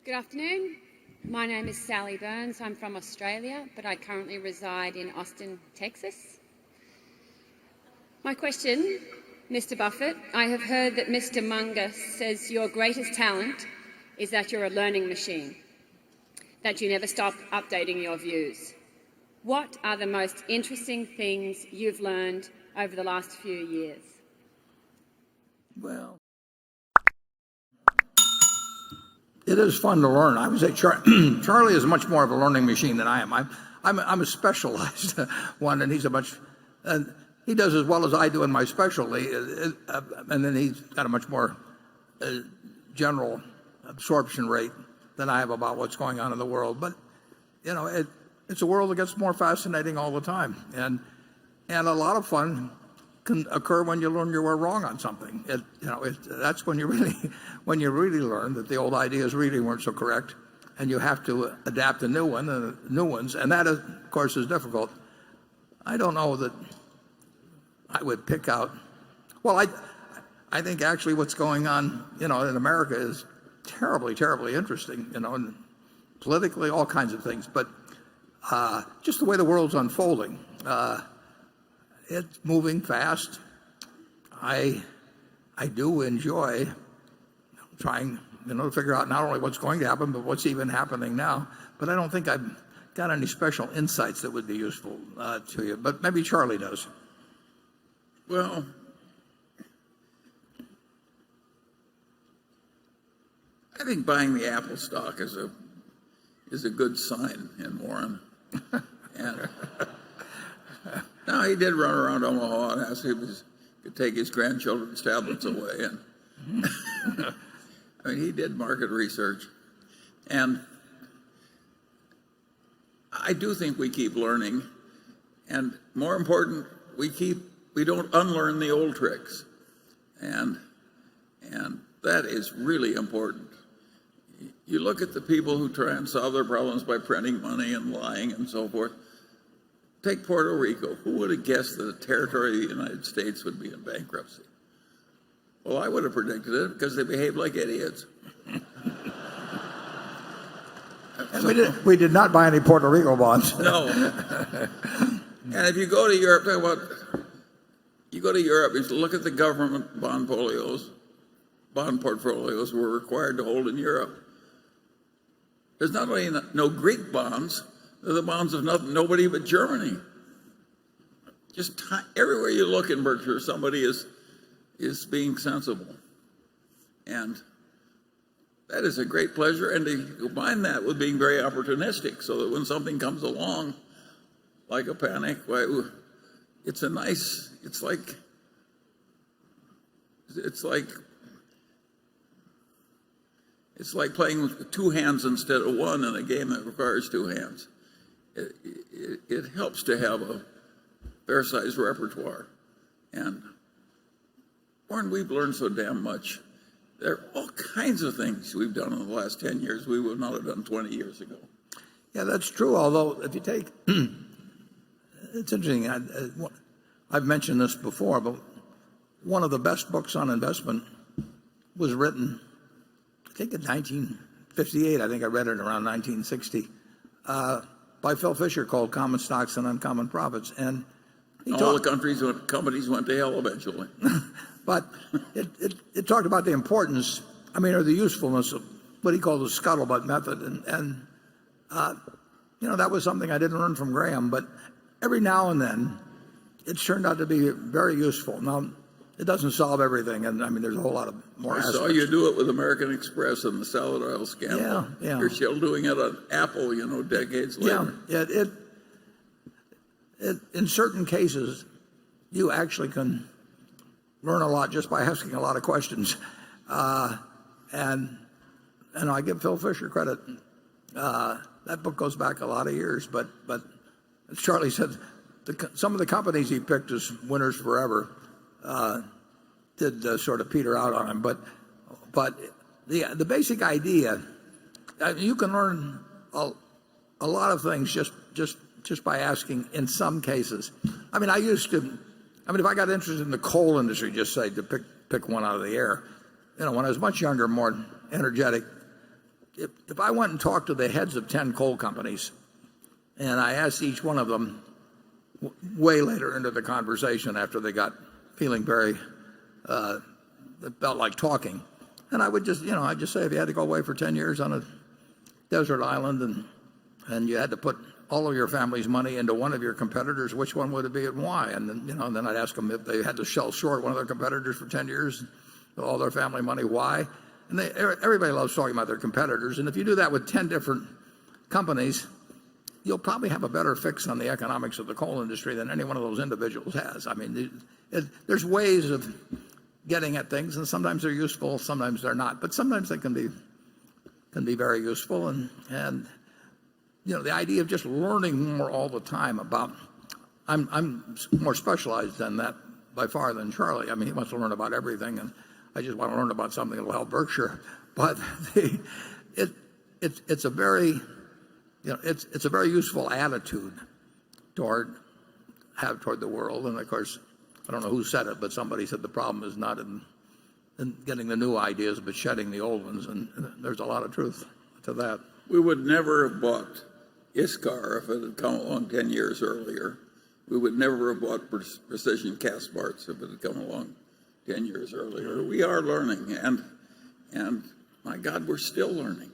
Good afternoon. My name is Sally Burns. I'm from Australia, but I currently reside in Austin, Texas. My question, Mr. Buffett, I have heard that Mr. Munger says your greatest talent is that you're a learning machine, that you never stop updating your views. What are the most interesting things you've learned over the last few years? Well, it is fun to learn. I would say Charlie is much more of a learning machine than I am. I'm a specialized one, and he does as well as I do in my specialty, and then he's got a much more general absorption rate than I have about what's going on in the world. But it's a world that gets more fascinating all the time, and a lot of fun can occur when you learn you were wrong on something. That's when you really learn that the old ideas really weren't so correct, and you have to adapt a new ones, and that of course is difficult. I don't know that I would pick out. Well, I think actually what's going on, in America is terribly, terribly interesting. And politically, all kinds of things, but just the way the world's unfolding. It's moving fast. I do enjoy trying, to figure out not only what's going to happen, but what's even happening now. But I don't think I've got any special insights that would be useful to you. But maybe Charlie does. Well, I think buying the Apple stock is a good sign in Warren. And now he did run around Omaha and ask if he could take his grandchildren's tablets away. And he did market research. And I do think we keep learning. And more important, we don't unlearn the old tricks. And that is really important. You look at the people who try and solve their problems by printing money and lying and so forth. Take Puerto Rico. Who would have guessed that a territory of the United States would be in bankruptcy? Well, I would have predicted it because they behaved like idiots. We did not buy any Puerto Rico bonds. No. And if you go to Europe, you look at the government bond portfolios we're required to hold in Europe. There's not only no Greek bonds, they're the bonds of nobody but Germany. Just everywhere you look in Berkshire, somebody is being sensible. And that is a great pleasure. And to combine that with being very opportunistic so that when something comes along, like a panic, it's like playing with two hands instead of one in a game that requires two hands. It helps to have a fair-sized repertoire. And, Warren, we've learned so damn much. There are all kinds of things we've done in the last 10 years we would not have done 20 years ago. Yeah, that's true, although if you take... It's interesting. I've mentioned this before, but one of the best books on investment was written, I think in 1958. I think I read it around 1960. By Phil Fisher, called Common Stocks and Uncommon Profits. And all the companies went to hell eventually. But it talked about the importance, or the usefulness of what he called the scuttlebutt method. And that was something I didn't learn from Graham, but every now and then it's turned out to be very useful. Now, it doesn't solve everything, and there's a whole lot of more aspects. I saw you do it with American Express and the salad oil scandal. Yeah. You're still doing it on Apple, decades later. Yeah, it in certain cases, you actually can learn a lot just by asking a lot of questions. And I give Phil Fisher credit. That book goes back a lot of years, but as Charlie said, some of the companies he picked as winners forever did sort of peter out on him, but the basic idea, you can learn a lot of things just by asking. In some cases, I used to, if I got interested in the coal industry, just say, to pick one out of the air, when I was much younger, more energetic, if I went and talked to the heads of 10 coal companies, and I asked each one of them way later into the conversation after they got feeling very, it felt like talking, and I would just, I'd just say, if you had to go away for 10 years on a desert island and you had to put all of your family's money into one of your competitors, which one would it be and why? And then I'd ask them if they had to sell short one of their competitors for 10 years, all their family money, why? And everybody loves talking about their competitors. And if you do that with 10 different companies, you'll probably have a better fix on the economics of the coal industry than any one of those individuals has. I mean, there's ways of getting at things, and sometimes they're useful, sometimes they're not. But sometimes they can be very useful. And the idea of just learning more all the time about, I'm more specialized than that by far than Charlie. I mean, he wants to learn about everything, and I just want to learn about something that will help Berkshire. But it's a very it's a very useful attitude toward the world. And of course, I don't know who said it, but somebody said the problem is not in getting the new ideas, but shedding the old ones. And there's a lot of truth to that. We would never have bought ISCAR if it had come along 10 years earlier. We would never have bought precision cast parts if it had come along 10 years earlier. We are learning, and my God, we're still learning.